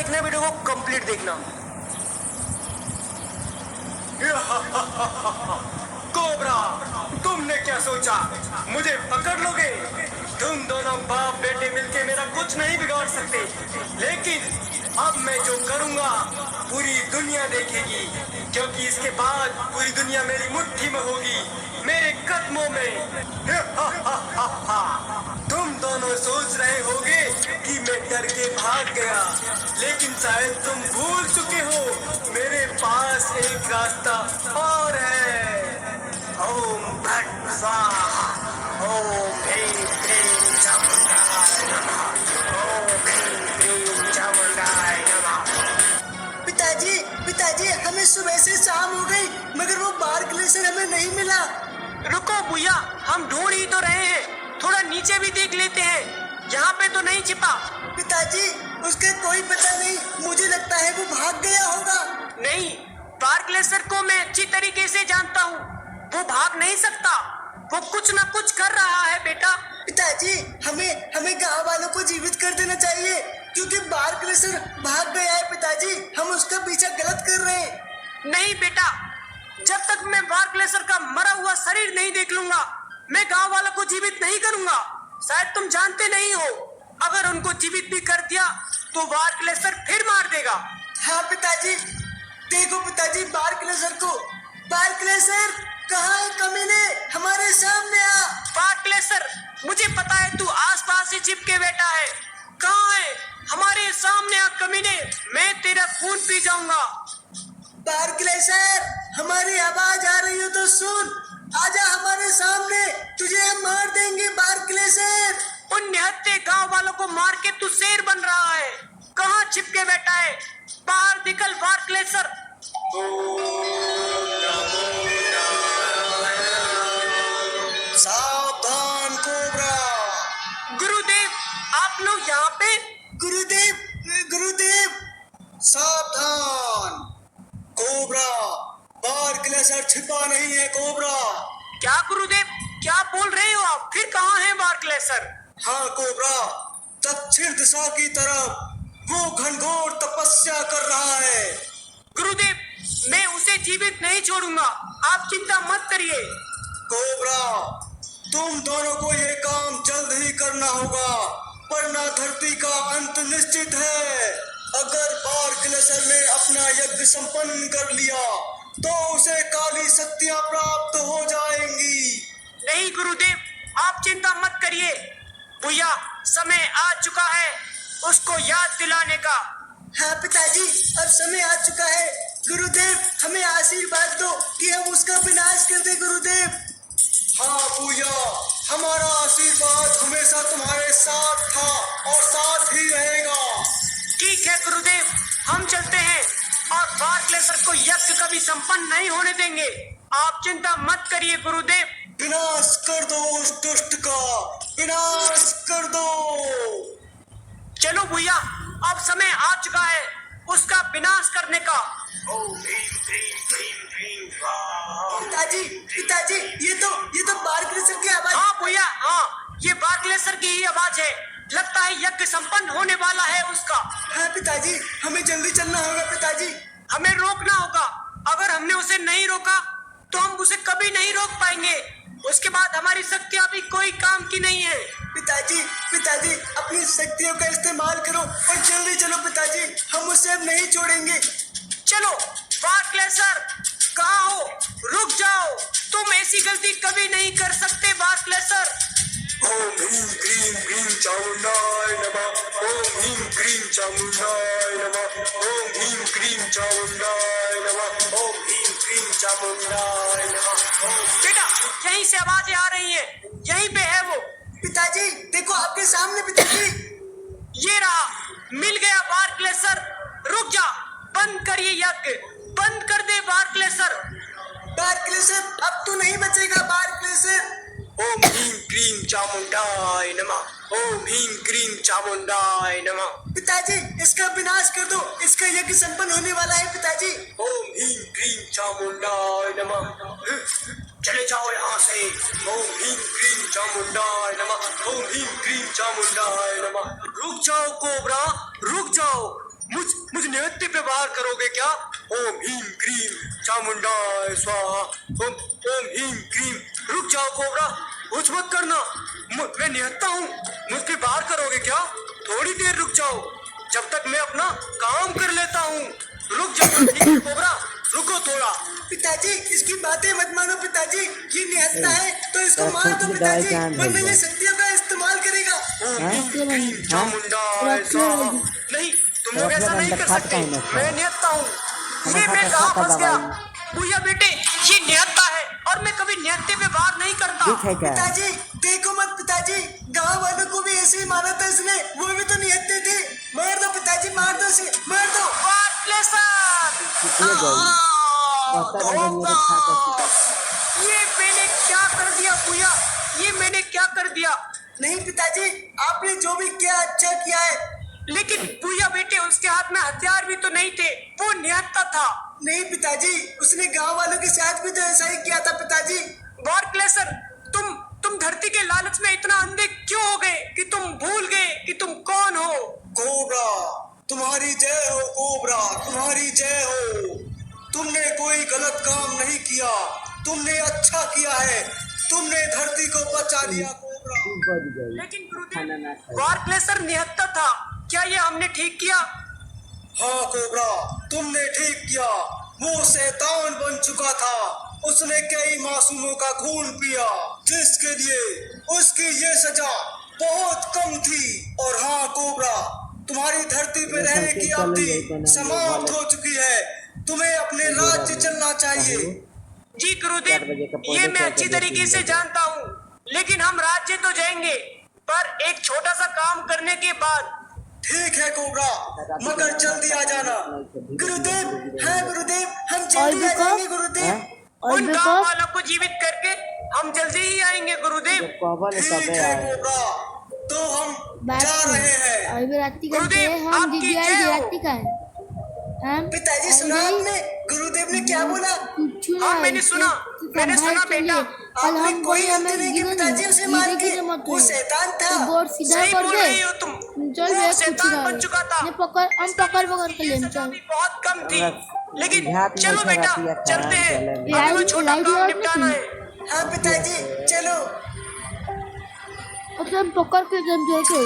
देखना वीडियो को कंप्लीट देखना। कोबरा, तुमने क्या सोचा मुझे पकड़ लोगे? तुम दोनों बाप बेटे मिलके मेरा कुछ नहीं बिगाड़ सकते, लेकिन अब मैं जो करूंगा पूरी दुनिया देखेगी, क्योंकि इसके बाद पूरी दुनिया मेरी मुट्ठी में होगी, मेरे कदमों में। तुम दोनों सोच रहे होगे कि मैं डर के भाग गया, लेकिन शायद तुम भूल चुके हो मेरे पास एक रास्ता और है। ओम भट स्वाहा, ओम ह्रीं क्लीं चामुंडाय नमः, ओम ह्रीं क्लीं चामुंडाय नमः। पिताजी पिताजी, हमें सुबह से शाम हो गई मगर वो बार ग्लेशियर हमें नहीं मिला। रुको भैया, हम ढूंढ ही तो रहे हैं, थोड़ा नीचे भी देख लेते हैं, यहाँ पे तो नहीं छिपा। पिताजी उसका कोई पता नहीं, मुझे लगता है वो भाग गया होगा। नहीं, बार ग्लेशियर को मैं अच्छी तरीके से जानता हूँ, वो भाग नहीं सकता, वो कुछ ना कुछ कर रहा है बेटा। पिताजी हमें गांव वालों को जीवित कर देना चाहिए, क्योंकि बार ग्लेशियर भाग गया है। पिताजी हम उसका पीछा गलत कर रहे हैं। नहीं बेटा, जब तक मैं बार ग्लेशियर का मरा हुआ शरीर नहीं देख लूंगा, मैं गांव वालों को जीवित नहीं करूंगा। शायद तुम जानते नहीं हो, अगर उनको जीवित भी कर दिया तो बार ग्लेशियर फिर मार देगा। हाँ पिताजी, देखो पिताजी बार ग्लेशियर को। बार ग्लेशियर कहाँ है कमीने? हमारे सामने आ। बार ग्लेशियर, मुझे पता है तू आसपास ही चिपके बैठा है, कहाँ है? हमारे सामने आ कमीने, मैं तेरा खून पी जाऊंगा। बार ग्लेशियर, हमारी आवाज आ रही हो तो सुन, आजा हमारे सामने, तुझे हम मार देंगे बार ग्लेशियर। उन निहत्थे गांव वालों को मार के तू शेर बन रहा है, कहाँ छिपके बैठा है? बाहर निकल बार ग्लेशियर। सावधान कोबरा। गुरुदेव, आप लोग यहाँ पे? गुरुदेव सावधान। कोबरा, बार ग्लेशियर छिपा नहीं है कोबरा। क्या गुरुदेव, क्या बोल रहे हो आप? फिर कहाँ है बार ग्लेशियर? हाँ कोबरा, दक्षिण दिशा की तरफ वो घनघोर तपस्या कर रहा है। गुरुदेव, मैं उसे जीवित नहीं छोड़ूंगा, आप चिंता मत करिए। कोबरा, तुम दोनों को ये काम जल्द ही करना होगा, वरना धरती का अंत निश्चित है। अगर बार ग्लेशियर ने अपना यज्ञ संपन्न कर लिया तो उसे काली शक्तियां प्राप्त हो जाएंगी। नहीं गुरुदेव, आप चिंता मत करिए, भैया समय आ चुका है उसको याद दिलाने का। हाँ पिताजी, अब समय आ चुका है। गुरुदेव हमें आशीर्वाद दो कि हम उसका विनाश कर दे। गुरुदेव। हाँ पूजा, हमारा आशीर्वाद हमेशा तुम्हारे साथ था और साथ ही रहेगा। ठीक है गुरुदेव, हम चलते हैं और बार ग्लेशियर को यज्ञ कभी संपन्न नहीं होने देंगे। आप चिंता मत करिए गुरुदेव। विनाश कर दो उस दुष्ट का, विनाश कर दो। चलो भैया, अब समय आ चुका है उसका विनाश करने का। ओम ह्रीं क्लीं क्लीं क्लीं स्वाहा। पिताजी ये तो बार ग्लेशियर की आवाज। हाँ भैया, हाँ, ये बार ग्लेशियर की ही आवाज है, लगता है यज्ञ संपन्न होने वाला है उसका। हाँ पिताजी, हमें जल्दी चलना होगा। पिताजी हमें रोकना होगा, अगर हमने उसे नहीं रोका तो हम उसे कभी नहीं रोक पाएंगे, उसके बाद हमारी शक्तियां भी कोई काम की नहीं है। पिताजी अपनी शक्तियों का इस्तेमाल करो और जल्दी चलो पिताजी, हम उसे अब नहीं छोड़ेंगे। चलो बार ग्लेशियर, कहाँ हो? रुक जाओ, तुम ऐसी गलती कभी नहीं कर सकते बार ग्लेशियर। ओम ह्रीं क्लीं क्लीं चामुंडाय नमः, ओम ह्रीं क्लीं चामुंडाय नमः, ओम ह्रीं क्लीं चामुंडाय नमः, ओम ह्रीं क्लीं चामुंडाय नमः। बेटा, यहीं से आवाजें आ रही है, यहीं पे है वो। पिताजी देखो आपके सामने। पिताजी ये रहा, मिल गया बार ग्लेशियर। रुक जा, बंद कर ये यज्ञ, बंद कर दे बार ग्लेशियर। बार ग्लेशियर, अब तू नहीं बचेगा बार ग्लेशियर। ओम ह्रीं क्लीं चामुंडाय नमः, ओम ह्रीं क्लीं चामुंडाय नमः। पिताजी इसका विनाश कर दो, इसका यज्ञ संपन्न होने वाला है। पिताजी ओम ह्रीं क्लीं चामुंडाय नमः। चले जाओ यहाँ से। ओम ह्रीं क्लीं चामुंडाय नमः, ओम ह्रीं क्लीं चामुंडाय नमः। रुक जाओ कोबरा, रुक जाओ, मुझ निहत्थे पे वार करोगे क्या? ओम हीम क्रीम चामुंडाय स्वाहा। ओम हीम क्रीम। रुक जाओ कोबरा, कुछ मत करना, मैं निहत्था हूँ, मुझ पे वार करोगे क्या? थोड़ी देर रुक जाओ, जब तक मैं अपना काम कर लेता हूँ। रुक जाओ। ठीक है कोबरा, रुको थोड़ा। पिताजी इसकी बातें मत मानो पिताजी, ये निहत्था है तो इसको मार दो पिताजी, वरना ये शक्तियों का इस्तेमाल करेगा। ओम हीम क्रीम चामुंडाय स्वाहा। नहीं, तुम लोग ऐसा नहीं कर सकते, मैं निहत्था हूँ। ये मैं कहाँ फंस गया? भैया बेटे, ये निहत्था है और मैं कभी निहत्थे पे वार नहीं करता। पिताजी देखो मत पिताजी, गांव वालों को भी ऐसे ही मारा था इसने, वो भी तो निहत्थे थे। मार दो पिताजी, मार दो इसे, मार दो। ये मैंने क्या कर दिया भैया, ये मैंने क्या कर दिया? नहीं पिताजी, आपने जो भी किया अच्छा किया है। लेकिन भैया बेटे, उसके हाथ में हथियार भी तो नहीं थे, वो निहत्था था। नहीं पिताजी, उसने गांव वालों के साथ भी तो ऐसा ही किया था पिताजी। वार्कलेसर, तुम धरती के लालच में इतना अंधे क्यों हो गए कि तुम भूल गए कि तुम कौन हो? कोबरा तुम्हारी जय हो, कोबरा तुम्हारी जय हो। तुमने कोई गलत काम नहीं किया, तुमने अच्छा किया है, तुमने धरती को बचा लिया कोबरा। लेकिन गुरुदेव, वार्कलेसर निहत्था था, क्या ये हमने ठीक किया? हाँ कोबरा, तुमने ठीक किया। वो शैतान बन चुका था, उसने कई मासूमों का खून पिया, जिसके लिए उसकी ये सजा बहुत कम थी। और हाँ कोबरा, तुम्हारी धरती पे रहने की अवधि समाप्त हो चुकी है, तुम्हें अपने राज्य चलना चाहिए। जी गुरुदेव, ये मैं अच्छी तरीके से जानता हूँ, लेकिन हम राज्य तो जाएंगे, पर एक छोटा सा काम करने के बाद। ठीक है कोबरा, मगर जल्दी आ जाना। गुरुदेव, हाँ गुरुदेव, हम जल्दी आ जाएंगे गुरुदेव। उन गांव वालों को जीवित करके हम जल्दी ही आएंगे गुरुदेव। ठीक है कोबरा, तो हम जा रहे हैं। गुरुदेव, आपकी जय हो। पिताजी सुना आपने, गुरुदेव ने क्या बोला? हाँ मैंने सुना बेटा। आपने कोई अंत नहीं कि पिताजी उसे मार के, वो शैतान था। सही बोल रही हो तुम, वो शैतान बन चुका था। बहुत कम थी, लेकिन चलो बेटा चलते हैं, अभी वो छोटा काम निपटाना है। हाँ पिताजी चलो। पकड़ के जम जाके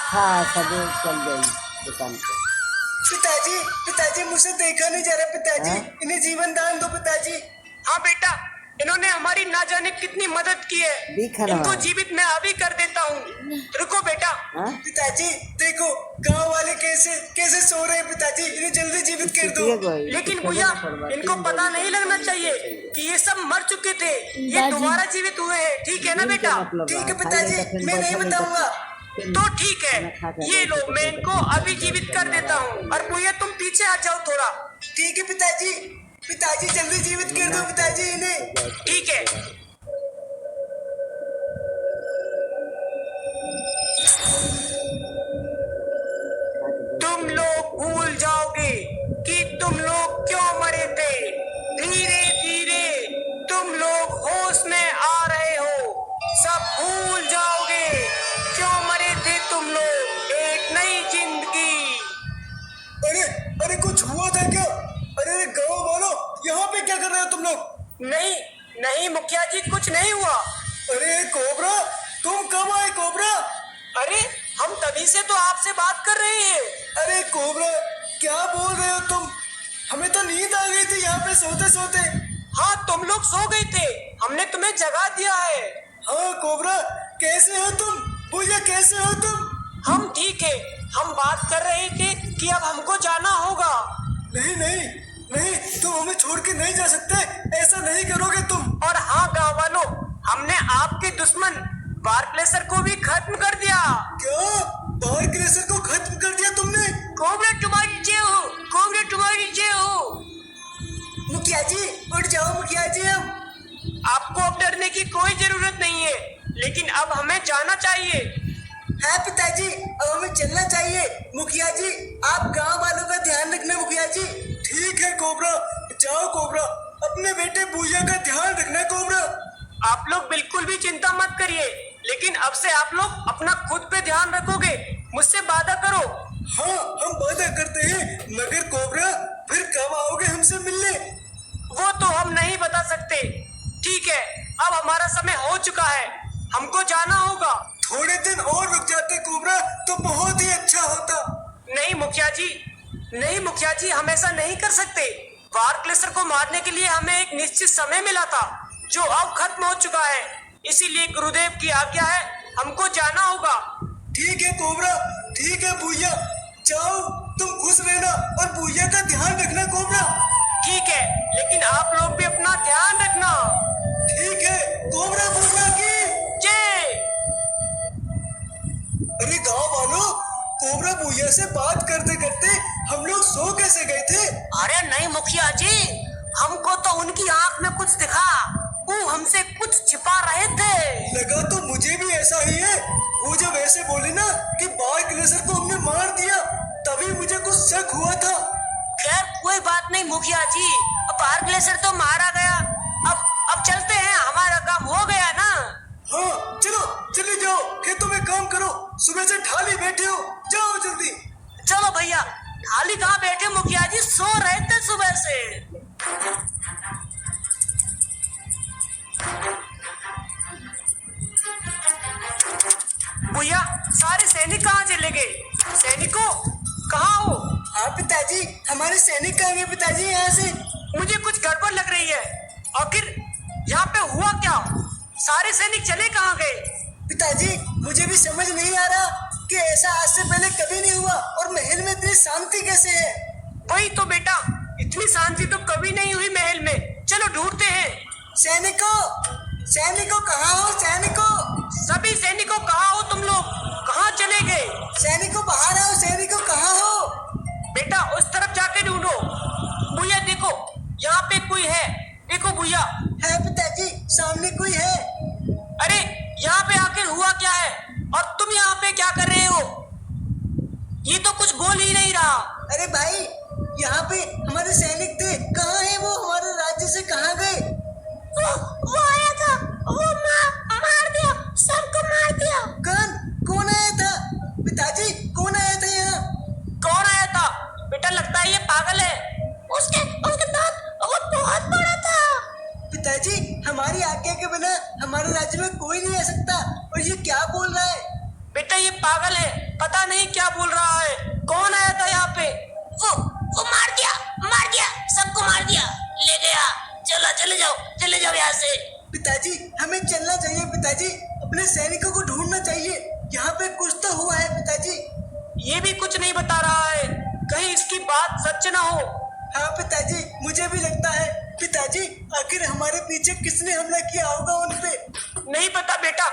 हाँ सब चल गई दुकान पे। पिताजी मुझसे देखा नहीं जा रहा पिताजी, इन्हें जीवन दान दो पिताजी। हाँ बेटा, इन्होंने हमारी ना जाने कितनी मदद की है, इनको जीवित मैं अभी कर देता हूँ। रुको बेटा। पिताजी देखो गांव वाले कैसे सो रहे हैं पिताजी, इन्हें जल्दी जीवित कर दो। लेकिन भैया, इनको पता नहीं लगना चाहिए कि ये सब मर चुके थे, ये दोबारा जीवित हुए हैं, ठीक है ना बेटा? ठीक है पिताजी, मैं नहीं बताऊंगा। तो ठीक है, ये लो, मैं इनको अभी जीवित कर देता हूँ। और भैया तुम पीछे आ जाओ थोड़ा। ठीक है पिताजी जल्दी जीवित कर दो पिताजी इन्हें। ठीक है। तुम लोग भूल जाओगे कि तुम लोग क्यों मरे थे। धीरे धीरे तुम लोग होश में आ रहे हो, सब भूल जाओगे क्यों मरे थे तुम लोग। एक नई जिंदगी। अरे कुछ हुआ था क्या? अरे गाँव वालों, यहाँ पे क्या कर रहे हो तुम लोग? नहीं मुखिया जी, कुछ नहीं हुआ। अरे कोबरा, तुम कब आए कोबरा? अरे हम तभी से तो आपसे बात कर रहे हैं। अरे कोबरा, क्या बोल रहे हो तुम? हमें तो नींद आ गई थी यहाँ पे सोते सोते। हाँ तुम लोग सो गए थे, हमने तुम्हें जगा दिया है। हाँ कोबरा, कैसे हो तुम? भैया कैसे हो तुम? हम ठीक है, हम बात कर रहे थे कि अब हमको जाना होगा। नहीं, तुम हमें छोड़ के नहीं जा सकते, ऐसा नहीं करोगे तुम। और हाँ गाँव वालों, हमने आपके दुश्मन वार्कलेसर को भी खत्म कर दिया। क्या? वार्कलेसर को खत्म कर दिया तुमने? कोबरा तुम्हारी जय हो, कोबरा तुम्हारी जय हो। मुखिया जी उठ जाओ मुखिया जी। अब आपको अब डरने की कोई जरूरत नहीं है, लेकिन अब हमें जाना चाहिए। हाँ पिताजी, अब हमें चलना चाहिए। मुखिया जी आप गांव वालों का ध्यान रखना मुखिया जी। ठीक है कोबरा, जाओ कोबरा, अपने बेटे भूया का ध्यान रखना कोबरा। आप लोग बिल्कुल भी चिंता मत करिए, लेकिन अब से आप लोग अपना खुद पे ध्यान रखोगे, मुझसे वादा करो हमारा समय हो चुका है, हमको जाना होगा। थोड़े दिन और रुक जाते कोबरा तो बहुत ही अच्छा होता। नहीं मुखिया जी, नहीं मुखिया जी, हम ऐसा नहीं कर सकते। वार क्लेसर को मारने के लिए हमें एक निश्चित समय मिला था, जो अब खत्म हो चुका है। इसीलिए गुरुदेव की आज्ञा है, हमको जाना होगा। ठीक है कोबरा, ठीक है भूया, जाओ तुम खुश रहना और भूया का ध्यान रखना कोबरा। ठीक है, लेकिन आप लोग भी अपना ध्यान रखना। ठीक है, कोबरा भूया की जय। अरे गांव वालों, कोबरा भूया से बात करते करते हम लोग सो कैसे गए थे? अरे नहीं मुखिया जी, हमको तो उनकी आंख में कुछ दिखा, वो हमसे कुछ छिपा रहे थे। लगा तो मुझे भी ऐसा ही है। वो जब ऐसे बोले ना कि बार क्लेसर को हमने मार दिया, तभी मुझे कुछ शक हुआ था। खैर कोई बात नहीं मुखिया जी, अब वार क्लेसर तो मारा गया, अब चलते हैं, हमारा काम हो गया ना। हाँ चलो, चले जाओ, खेतों में काम करो, सुबह से ढाली बैठे हो, जाओ जल्दी। चलो भैया, खाली कहाँ बैठे मुखिया जी, सो रहे थे सुबह से। भैया सारे सैनिक कहाँ चले गए? सैनिकों कहाँ हो? हाँ पिताजी, हमारे सैनिक कहाँ गए पिताजी यहाँ से? मुझे कुछ गड़बड़ लग रही है। आखिर यहाँ पे हुआ क्या? सारे सैनिक चले कहाँ गए? पिताजी मुझे भी समझ नहीं आ रहा कि ऐसा आज से पहले कभी नहीं हुआ और महल में इतनी शांति कैसे है। वही तो बेटा, इतनी शांति तो कभी नहीं हुई महल में। चलो ढूंढते हैं। सैनिकों, सैनिकों कहाँ हो? सैनिकों, सभी सैनिकों कहाँ हो तुम लोग? कहाँ चले गए? सैनिकों बाहर आओ, सैनिकों कहाँ हो? बेटा उस तरफ जाके ढूंढो। भैया देखो, यहाँ पे कोई है, देखो भैया। है पिताजी, सामने कोई है। अरे यहाँ पे आखिर हुआ क्या है, और तुम यहाँ पे क्या कर रहे हो? ये तो कुछ बोल ही नहीं रहा। अरे भाई, यहाँ पे हमारे सैनिक थे, कहाँ है वो? हमारे राज्य से कहाँ गए? वो आया था, वो मार दिया, सबको मार दिया। कौन आया था? पिताजी कौन आया था यहाँ? कौन आया था? बेटा लगता है ये पागल है। उसके दांत वो बहुत बड़ा था। पिताजी हमारी आज्ञा के बिना हमारे राज्य में कोई नहीं आ सकता, और ये क्या बोल रहा है? बेटा ये पागल है, पता नहीं क्या बोल रहा है। कौन आया था यहाँ पे? वो मार दिया, सबको मार दिया, ले गया। चलो चले जाओ यहाँ से। पिताजी हमें चलना चाहिए पिताजी, अपने सैनिकों को ढूंढना चाहिए। यहाँ पे कुछ तो हुआ है पिताजी। ये भी कुछ नहीं बता रहा है, कहीं इसकी बात सच ना हो। हाँ पिताजी, मुझे भी लगता है। पिताजी आखिर हमारे पीछे किसने हमला किया होगा उन पे? नहीं पता बेटा,